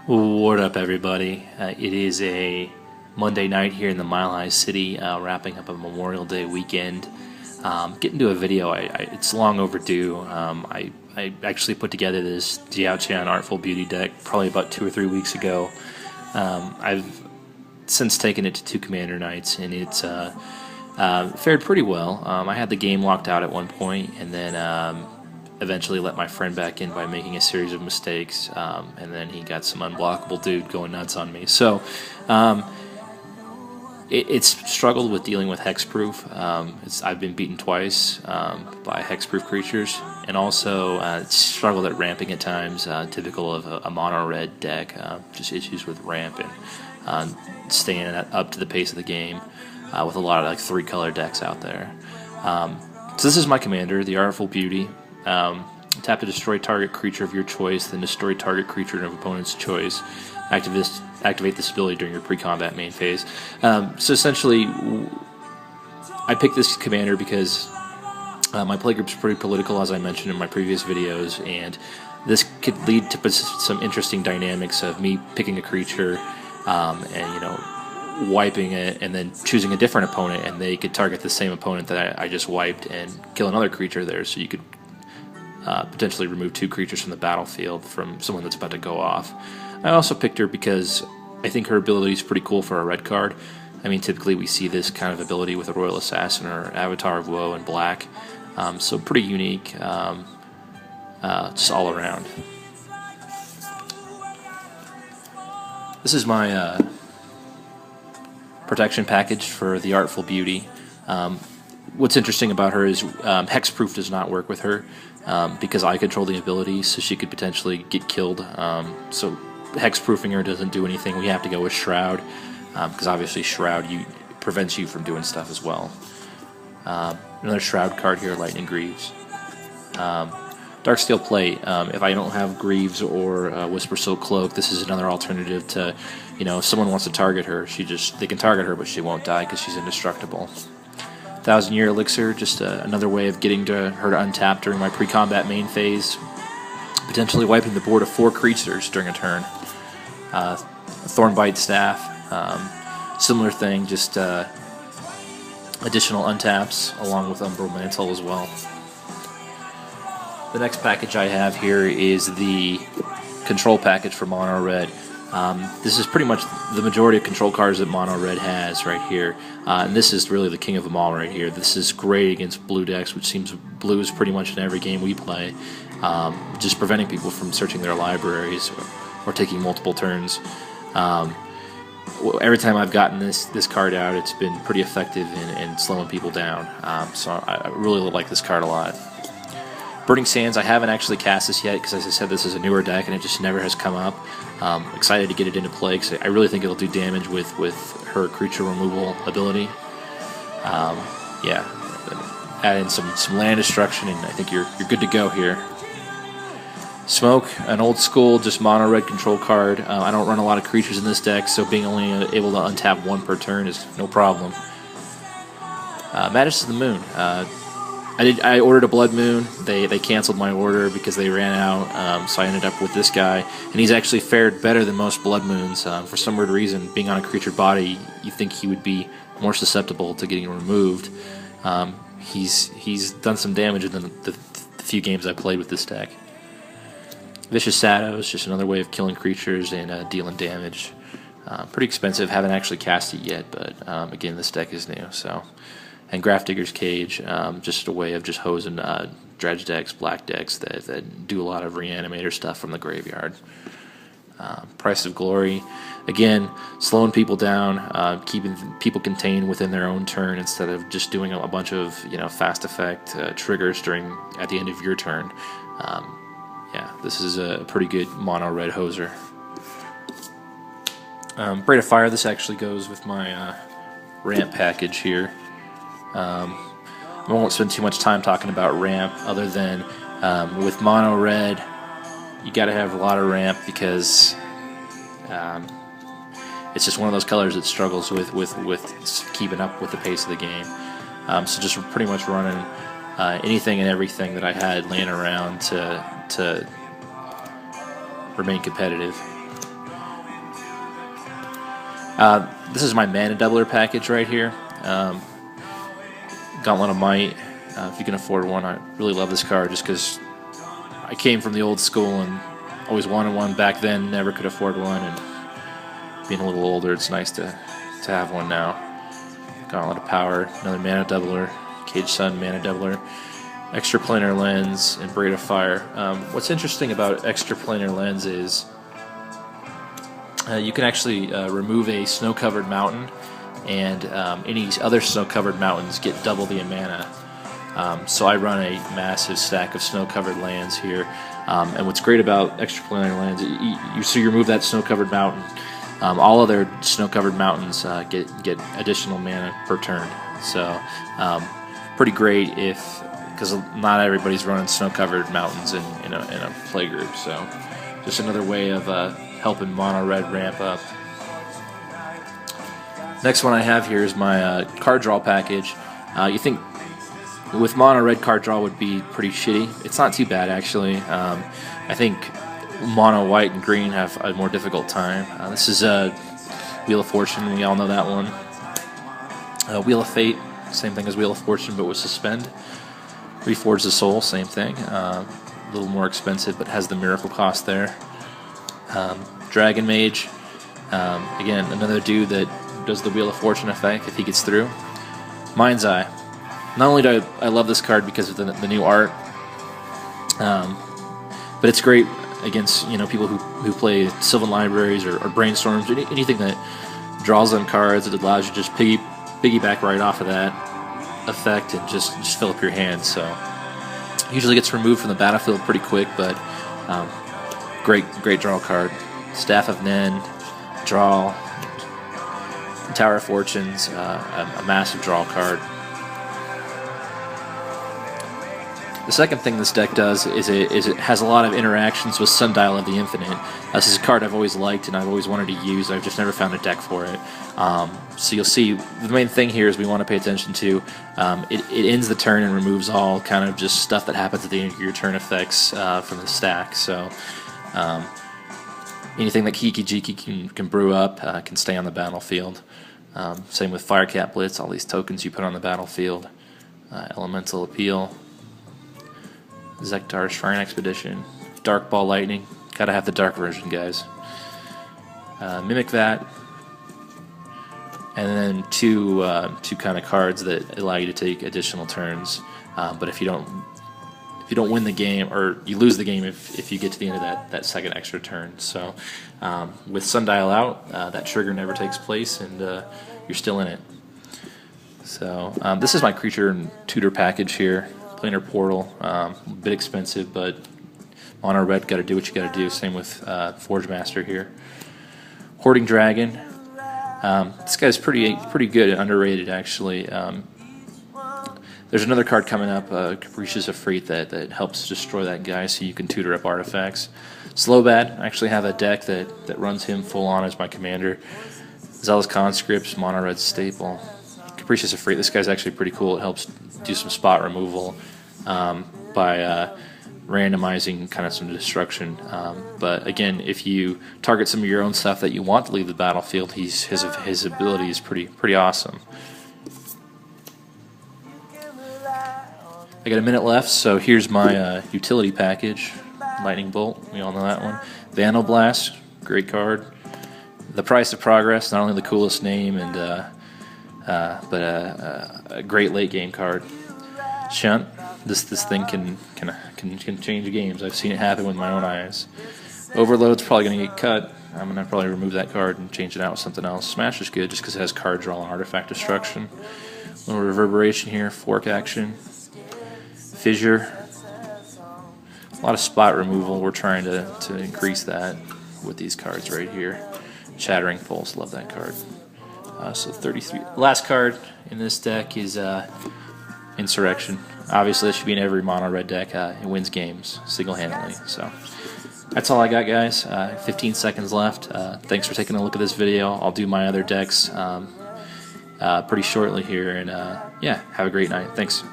What up, everybody? It is a Monday night here in the Mile High City, wrapping up a Memorial Day weekend. Getting to a video, it's long overdue. I actually put together this Diaochan Artful Beauty deck probably about 2 or 3 weeks ago. I've since taken it to 2 commander nights, and it's fared pretty well. I had the game locked out at one point, and then eventually let my friend back in by making a series of mistakes, and then he got some unblockable dude going nuts on me. So it's struggled with dealing with hexproof. I've been beaten twice by hexproof creatures, and also it's struggled at ramping at times, typical of a mono red deck. Just issues with ramp and staying up to the pace of the game, with a lot of 3-color decks out there. So this is my commander, the Artful Beauty. Tap to destroy target creature of your choice, then destroy target creature of opponent's choice. Activate this ability during your pre-combat main phase. So essentially, I picked this commander because my playgroup is pretty political, as I mentioned in my previous videos, and this could lead to some interesting dynamics of me picking a creature and wiping it, and then choosing a different opponent, and they could target the same opponent that I just wiped and kill another creature there. So you could potentially remove 2 creatures from the battlefield from someone that's about to go off. I also picked her because I think her ability is pretty cool for a red card. I mean, typically we see this kind of ability with a Royal Assassin or Avatar of Woe in black. So pretty unique, just all around. This is my protection package for the Artful Beauty. What's interesting about her is hexproof does not work with her, because I control the ability, so she could potentially get killed. So hexproofing her doesn't do anything. We have to go with Shroud, because obviously Shroud prevents you from doing stuff as well. Another Shroud card here, Lightning Greaves. Darksteel Plate. If I don't have Greaves or Whisper Silk Cloak, this is another alternative to, if someone wants to target her, they can target her, but she won't die because she's indestructible. 1,000-Year Elixir, just another way of getting her to untap during my pre-combat main phase, potentially wiping the board of 4 creatures during a turn. Thornbite Staff, similar thing, just additional untaps along with Umbral Mantle as well. The next package I have here is the control package for Mono Red. This is pretty much the majority of control cards that Mono Red has right here, and this is really the king of them all right here. This is great against blue decks, which seems blue is pretty much in every game we play, just preventing people from searching their libraries or taking multiple turns. Every time I've gotten this card out, it's been pretty effective in slowing people down, so I really like this card a lot. Burning Sands, I haven't actually cast this yet because, as I said, this is a newer deck and it just never has come up. Excited to get it into play because I really think it'll do damage with her creature removal ability. Yeah, add in some land destruction and I think you're good to go here. Smoke, an old school, just mono red control card. I don't run a lot of creatures in this deck, so being only able to untap 1 per turn is no problem. Madness of the Moon. I ordered a Blood Moon. They canceled my order because they ran out, so I ended up with this guy. And he's actually fared better than most Blood Moons. For some weird reason, being on a creature body, you think he would be more susceptible to getting removed. He's done some damage in the few games I played with this deck. Vicious Shadows, just another way of killing creatures and dealing damage. Pretty expensive. Haven't actually cast it yet, but again, this deck is new, so. And Grafdigger's Cage, just a way of just hosing dredge decks, black decks that do a lot of reanimator stuff from the graveyard. Price of Glory, again, slowing people down, keeping people contained within their own turn instead of just doing a bunch of fast effect triggers at the end of your turn. Yeah, this is a pretty good mono red hoser. Braid of Fire, this actually goes with my ramp package here. I won't spend too much time talking about ramp other than with mono red you gotta have a lot of ramp because it's just one of those colors that struggles with keeping up with the pace of the game. So just pretty much running anything and everything that I had laying around to remain competitive. This is my mana doubler package right here. Gauntlet of Might. If you can afford one, I really love this card just because I came from the old school and always wanted one back then, never could afford one, and being a little older, it's nice to have one now. Gauntlet of Power, another mana doubler, Cage Sun mana doubler, Extraplanar Lens, and Braid of Fire. What's interesting about Extraplanar Lens is you can actually remove a snow-covered mountain, and any other snow-covered mountains get double the mana. So I run a massive stack of snow-covered lands here, and what's great about Extraplanar Lands, you remove that snow-covered mountain, all other snow-covered mountains get additional mana per turn. So pretty great because not everybody's running snow-covered mountains in a playgroup. So just another way of helping mono red ramp up. Next one I have here is my card draw package. You think with mono red card draw would be pretty shitty. It's not too bad actually. I think mono white and green have a more difficult time. This is Wheel of Fortune, we all know that one. Wheel of Fate, same thing as Wheel of Fortune but with Suspend. Reforge the Soul, same thing. A little more expensive but has the miracle cost there. Dragon Mage, again another dude that does the Wheel of Fortune effect if he gets through. Mind's Eye. Not only do I love this card because of the new art, but it's great against people who play Sylvan Libraries or Brainstorms, anything that draws them cards. It allows you to just piggyback right off of that effect and just fill up your hand. So usually gets removed from the battlefield pretty quick, but great draw card. Staff of Nen, draw. Tower of Fortunes, a massive draw card. The second thing this deck does is it has a lot of interactions with Sundial of the Infinite. This is a card I've always liked and I've always wanted to use. I've just never found a deck for it. So you'll see the main thing here is we want to pay attention to. It ends the turn and removes all kind of just stuff that happens at the end of your turn effects from the stack. So anything that Kiki Jiki can brew up can stay on the battlefield. Same with Firecat Blitz, all these tokens you put on the battlefield. Elemental Appeal. Zektar Shrine Expedition, Dark Ball Lightning, gotta have the dark version, guys. Mimic that, and then two kind of cards that allow you to take additional turns. But if you don't win the game, or you lose the game if you get to the end of that second extra turn. So with Sundial out, that trigger never takes place, and you're still in it. So this is my creature and tutor package here. Planar Portal, a bit expensive, but mono red, got to do what you got to do. Same with Forge Master here. Hoarding Dragon. This guy's pretty good and underrated actually. There's another card coming up, Capricious Efreet, that helps destroy that guy, so you can tutor up artifacts. Slowbad, I actually have a deck that runs him full on as my commander. Zealous Conscripts, mono red staple. Capricious Efreet, this guy's actually pretty cool. It helps do some spot removal by randomizing kind of some destruction. But again, if you target some of your own stuff that you want to leave the battlefield, his ability is pretty awesome. I got a minute left, so here's my utility package. Lightning Bolt, we all know that one. Vandal Blast, great card. The Price of Progress, not only the coolest name but a great late game card. Shunt, this thing can change games. I've seen it happen with my own eyes. Overload's probably going to get cut. I'm going to probably remove that card and change it out with something else. Smash is good just because it has card draw and artifact destruction. A little Reverberation here, Fork action. Fissure. A lot of spot removal. We're trying to increase that with these cards right here. Shattering Pulse, love that card. So 33. Last card in this deck is Insurrection. Obviously, this should be in every mono red deck. It wins games single-handedly. So that's all I got, guys. 15 seconds left. Thanks for taking a look at this video. I'll do my other decks pretty shortly here, and yeah, have a great night. Thanks.